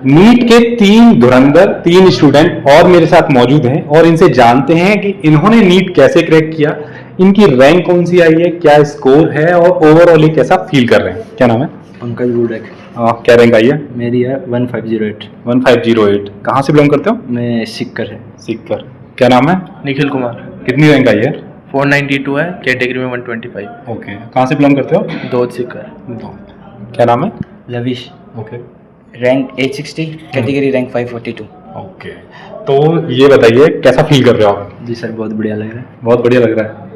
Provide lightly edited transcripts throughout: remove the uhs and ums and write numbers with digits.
NEET के 3 धुरंधर 3 student और मेरे साथ मौजूद हैं और इनसे जानते हैं कि इन्होंने नीट कैसे क्रैक किया, इनकी रैंक कौन सी आई है, क्या स्कोर है और ओवरऑल ये कैसा फील कर रहे हैं। क्या नाम है? पंकज बुलरेक। क्या रैंक आई है? मेरी है 1508। 1508। कहाँ से बिलोंग करते हो? मैं सिक्कर है। सिक्कर। क्या नाम है? निखिल कुमार। कितनी रैंक आई है? 492 है, कैटेगरी में 125। ओके। कहाँ से बिलोंग करते हो? दौद सिक्कर। क्या नाम है? Lavish. Okay. Rank 860, category rank 542। Okay. तो ये बताइए कैसा फील कर रहे हो आप? जी सर, बहुत बढ़िया लग रहा है। बहुत बढ़िया लग रहा है।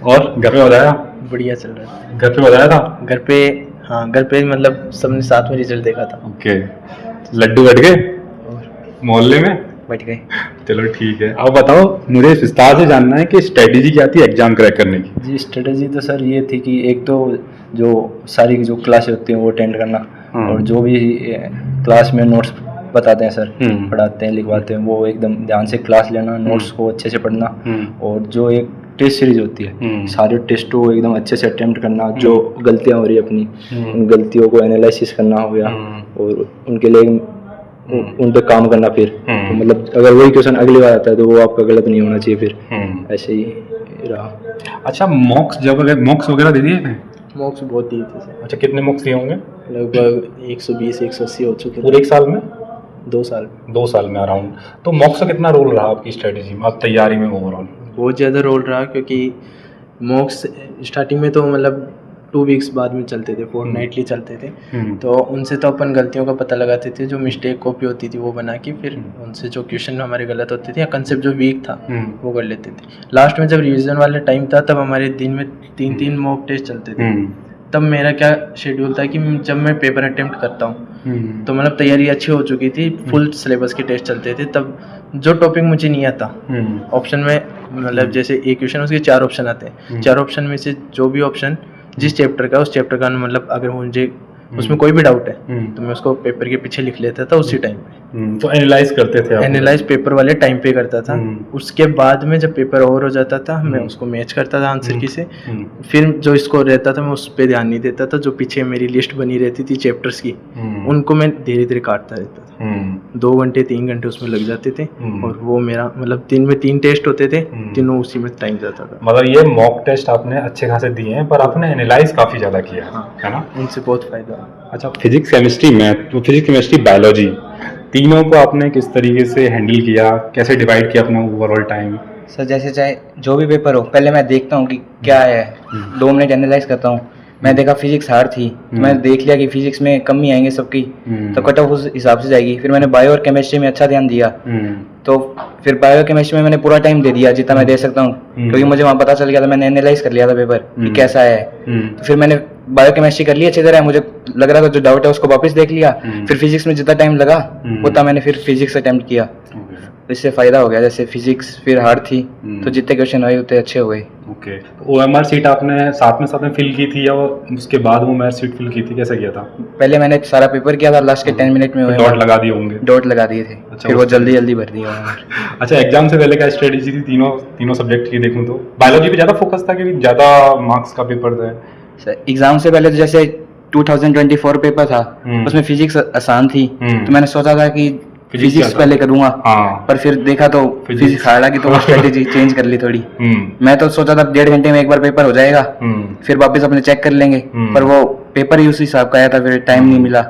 और घर पे बताया? बढ़िया चल रहा है। घर पे बताया था? घर पे, हाँ घर पे मतलब सबने साथ में रिजल्ट देखा था। ओके। लड्डू बैठ गए मोहल्ले में? बैठ गए। चलो ठीक है। अब बताओ, मुझे विस्तार से जानना है कि स्ट्रेटेजी क्या थी एग्जाम क्रैक करने की। जी स्ट्रेटजी तो सर ये थी कि एक तो जो सारी जो क्लासेस होती हैं वो अटेंड करना, और जो भी क्लास में नोट्स बताते हैं सर, पढ़ाते हैं लिखवाते हैं, वो एकदम ध्यान से क्लास लेना, नोट्स को अच्छे से पढ़ना, और जो एक टेस्ट सीरीज होती है सारे टेस्टों को एकदम अच्छे से अटेम्प्ट करना, जो गलतियां हो रही है अपनी उन गलतियों को एनालिसिस करना हो गया, और उनके लिए उन पे काम करना। फिर तो मतलब अगर वही क्वेश्चन अगली बार आता है तो वो आपका गलत नहीं होना चाहिए। फिर ऐसे ही रहा। अच्छा, मॉक्स मॉक्स वगैरह दे दिए थे? मॉक्स बहुत दिए थे सर। अच्छा, कितने मॉक्स दिए होंगे? लगभग 120-180 हो चुके पूरे एक साल में? 2 साल। 2 साल में अराउंड। तो मॉक्स का कितना रोल रहा आपकी स्ट्रेटेजी में, आप तैयारी में ओवरऑल? बहुत ज़्यादा रोल रहा, क्योंकि मॉक्स स्टार्टिंग में तो मतलब 2 वीक्स बाद में चलते थे, फोर्टनाइटली चलते थे, तो उनसे तो अपन गलतियों का पता लगाते थे, जो मिस्टेक कॉपी होती थी वो बना के फिर उनसे जो क्वेश्चन हमारे गलत होते थे या कंसेप्ट जो वीक था वो कर लेते थे। लास्ट में जब रिवीजन वाले टाइम था तब हमारे दिन में 3-3 मॉक टेस्ट चलते थे। तब मेरा क्या शेड्यूल था कि जब मैं पेपर अटेम्प्ट करता हूँ तो मतलब तैयारी अच्छी हो चुकी थी, फुल सिलेबस के टेस्ट चलते थे। तब जो टॉपिक मुझे नहीं आता ऑप्शन में, मतलब जैसे एक क्वेश्चन उसके 4 ऑप्शन आते हैं, 4 ऑप्शन में से जो भी ऑप्शन जिस चैप्टर का उस चैप्टर का मतलब अगर मुझे उसमें कोई भी डाउट है तो मैं उसको पेपर के पीछे लिख लेता था उसी टाइम पे। तो एनालाइज करते थे आप? एनालाइज पेपर वाले टाइम पे करता था। उसके बाद में जब पेपर ओवर हो जाता था मैं उसको मैच करता था आंसर की से। फिर जो स्कोर रहता था मैं उस पर ध्यान नहीं देता था, जो पीछे मेरी लिस्ट बनी रहती थी चैप्टर्स की उनको मैं धीरे धीरे काटता रहता था। 2 घंटे 3 घंटे उसमें लग जाते थे, और वो मेरा मतलब दिन में 3 टेस्ट होते थे, तीनों उसी में टाइम जाता था। मतलब ये मॉक टेस्ट आपने अच्छे खासे दिए हैं, पर आपने एनालाइज काफी ज्यादा किया है ना? उनसे बहुत फायदा। अच्छा, फिजिक्स केमिस्ट्री मैथ, तो फिजिक्स केमिस्ट्री बायोलॉजी तीनों को आपने किस तरीके से हैंडल किया, कैसे डिवाइड किया अपना ओवरऑल टाइम? सर जैसे चाहे जो भी पेपर हो पहले मैं देखता हूँ कि क्या है, 2 मिनट एनालाइज करता हूँ। मैं देखा फिजिक्स हार्ड थी तो मैंने देख लिया कि फिजिक्स में कमी आएंगे सबकी, तो कट ऑफ उस हिसाब से जाएगी। फिर मैंने बायो और केमिस्ट्री में अच्छा ध्यान दिया, तो फिर बायो केमिस्ट्री में मैंने पूरा टाइम दे दिया जितना मैं दे सकता हूँ, क्योंकि मुझे वहाँ पता चल गया था, मैंने एनालाइज कर लिया था पेपर कि कैसा है। तो फिर मैंने बायो केमिस्ट्री कर ली अच्छी तरह, मुझे लग रहा था जो डाउट है उसको वापस देख लिया। फिर फिजिक्स में जितना टाइम लगा उतना मैंने फिर फिजिक्स अटेम्प्ट किया, इससे फायदा हो गया। जैसे फिजिक्स फिर हार्ड थी तो जितने क्वेश्चन हुए उतने अच्छे हुए। ओके। तो OMR सीट आपने साथ में फिल की थी या उसके बाद OMR सीट फिल की थी, कैसा किया था? पहले मैंने सारा पेपर किया था, लास्ट के 10 मिनट में डॉट लगा दिए होंगे? डॉट लगा दिए थे। अच्छा, फिर वो जल्दी भर दिया। अच्छा, एग्जाम से पहले क्या स्ट्रेटेजी थी तीनों सब्जेक्ट की देखूं तो? बायोलॉजी पे ज़्यादा फोकस था क्योंकि ज़्यादा मार्क्स का पेपर था? सर एग्जाम से पहले तो जैसे 2024 पेपर था उसमें फिजिक्स आसान थी, तो मैंने सोचा था कि फिजिक्स पहले करूंगा, पर फिर देखा तो फिजिक्स हार्ड लगी, तो वो स्ट्रेटेजी चेंज कर ली थोड़ी। मैं तो सोचा था 1.5 घंटे में एक बार पेपर हो जाएगा, फिर वापस अपने चेक कर लेंगे, पर वो पेपर ही उस हिसाब का आया था, फिर टाइम नहीं मिला।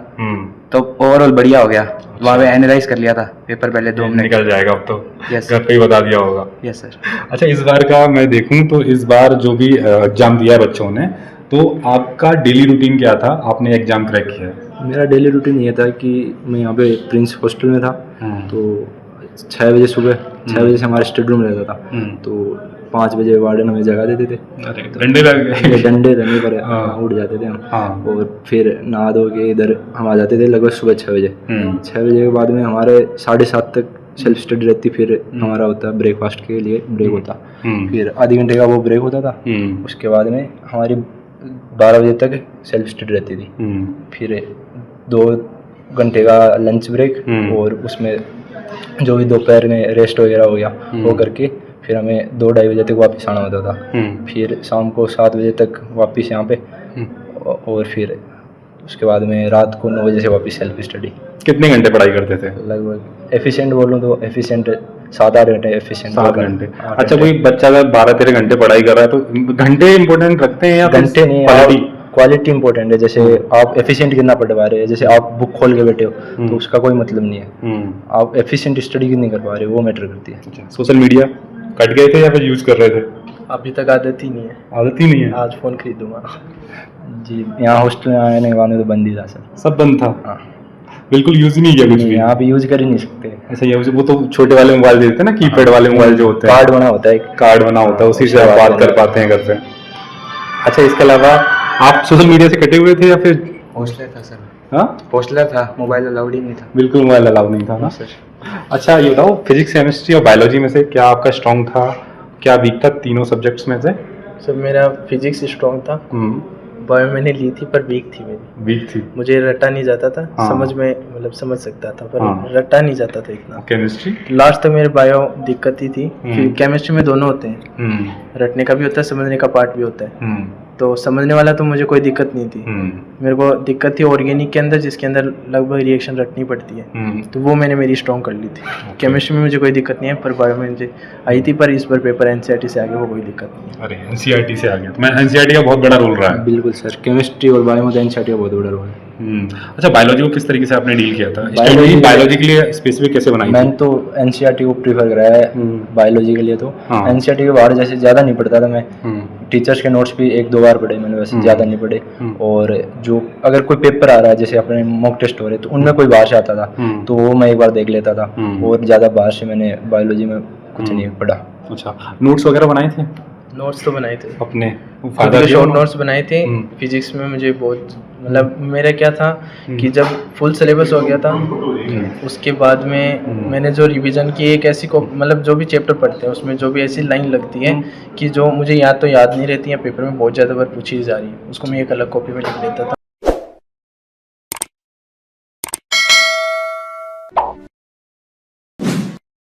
तो ओवरऑल बढ़िया हो गया, वहाँ पे एनालाइज कर लिया था पेपर पहले 2 मिनट। निकल जाएगा अब तो? यस, घर पे ही बता दिया होगा? Yes sir. अच्छा, इस बार का मैं देखूं तो इस बार जो भी एग्जाम दिया है बच्चों ने, तो आपका डेली रूटीन क्या था? आपने एग्जाम क्रैक किया है? मेरा डेली रूटीन ये था कि मैं यहाँ पे प्रिंस हॉस्टल में था, तो 6 बजे सुबह 6 बजे से हमारे स्टडी रूम रहता था, तो 5 बजे वार्डन हमें जगा देते थे। डंडे डंडे रहने पर उठ जाते थे हम, और फिर नहा धो के इधर हम आ जाते थे लगभग सुबह 6 बजे। 6 बजे के बाद में हमारे 7:30 तक सेल्फ स्टडी रहती, फिर हमारा होता ब्रेकफास्ट के लिए ब्रेक होता, फिर आधे घंटे का वो ब्रेक होता था। उसके बाद में हमारी 12 बजे तक सेल्फ स्टडी रहती थी, फिर 2 घंटे का लंच ब्रेक, और उसमें जो भी दोपहर में रेस्ट वगैरह हो गया वो करके फिर हमें 2-2:30 बजे तक वापस आना होता था। फिर शाम को 7 बजे तक वापस यहाँ पे, और फिर उसके बाद में रात को 9 बजे से वापस सेल्फ स्टडी। कितने घंटे पढ़ाई करते थे? लगभग एफिशिएंट बोलूँ तो एफिशिएंट 7-8 घंटे एफिशिएंट 7 घंटे। अच्छा, कोई बच्चा अगर 12-13 घंटे पढ़ाई कर रहा है तो घंटे इंपॉर्टेंट रखते हैं या घंटे नहीं, क्वालिटी? क्वालिटी इंपॉर्टेंट है। जैसे आप एफिशिएंट कितना पढ़ पा रहे हैं, जैसे आप बुक खोल के बैठे हो तो उसका कोई मतलब नहीं है। आप एफिशिएंट स्टडी कितनी कर पा रहे हो वो मैटर करती है। अच्छा, सोशल मीडिया कट गए थे या फिर यूज कर रहे थे? अभी तक आदत ही नहीं है। आदत ही नहीं है? आज फ़ोन खरीदूंगा। जी, यहाँ हॉस्टल में आने के बाद में तो बंद ही था सर। सब बंद था? हाँ, बिल्कुल यूज ही नहीं किया कुछ भी? यहाँ पे यूज कर ही नहीं सकते। ऐसा ये वो तो छोटे वाले मोबाइल देते हैं ना, कीपैड वाले मोबाइल जो होते हैं, कार्ड बना होता है, कार्ड बना होता है, उसी से आप बात कर पाते हैं घर पे। अच्छा, इसके अलावा आप सोशल मीडिया से कटे हुए थे या फिर? हॉस्टलर था सर। हाँ, हॉस्टलर था, मोबाइल अलाउड ही नहीं था। बिल्कुल मोबाइल अलाउ नहीं था ना सर। अच्छा, ये बताओ फिजिक्स, केमिस्ट्री और बायोलॉजी में से क्या आपका स्ट्रॉन्ग था, क्या वीक था तीनों सब्जेक्ट्स में से? सर मेरा फिजिक्स स्ट्रॉन्ग था, बायो मैंने ली थी पर वीक थी मेरी। वीक थी? मुझे रटा नहीं जाता था। हाँ। समझ में मतलब समझ सकता था पर हाँ। रटा नहीं जाता था इतना। केमिस्ट्री? लास्ट तक मेरे बायो दिक्कत ही थी। फिर केमिस्ट्री में दोनों होते हैं, रटने का भी होता है, समझने का पार्ट भी होता है। तो समझने वाला तो मुझे कोई दिक्कत नहीं थी। मेरे को दिक्कत थी ऑर्गेनिक के अंदर, जिसके अंदर लगभग रिएक्शन रटनी पड़ती है, तो वो मैंने मेरी स्ट्रॉन्ग कर ली थी। केमिस्ट्री में मुझे कोई दिक्कत नहीं है, पर बायो में मुझे आई थी, पर इस बार पेपर एनसीईआरटी से आगे वो कोई दिक्कत नहीं है। अरे एनसीईआरटी से आ गया, तो मैं एनसीईआरटी का बहुत बड़ा रोल रहा है। बिल्कुल सर, केमिस्ट्री और बायो में तो एनसीईआरटी का बहुत बड़ा रोल है। अच्छा, बायोलॉजी को किस तरीके से आपने डील किया था? बायोलॉजी- बायोलॉजी के लिए स्पेसिफिक कैसे बनाई मैंने थी? तो एनसीईआरटी को प्रीफर करा है बायोलॉजी के लिए। तो हाँ। एनसीईआरटी के बाहर जैसे ज़्यादा नहीं पढ़ता था मैं, टीचर्स के नोट्स भी 1-2 बार पढ़े मैंने, वैसे ज़्यादा नहीं पढ़े। और जो अगर कोई पेपर आ रहा है, जैसे अपने मॉक टेस्ट हो रहे, तो उनमें कोई बाहर से आता था तो वो मैं एक बार देख लेता था। और ज़्यादा बाहर से मैंने बायोलॉजी में कुछ नहीं पढ़ा। अच्छा, नोट्स वगैरह बनाए थे नोट्स तो बनाए थे अपने? शॉर्ट नोट्स बनाए थे। फिजिक्स में मुझे बहुत मतलब मेरा क्या था कि जब फुल सिलेबस हो गया था उसके बाद में मैंने जो रिवीजन की एक ऐसी को मतलब जो भी चैप्टर पढ़ते हैं उसमें जो भी ऐसी लाइन लगती है कि जो मुझे याद तो याद नहीं रहती है, पेपर में बहुत ज़्यादा बार पूछी जा रही है, उसको मैं एक अलग कॉपी में लिख लेता था।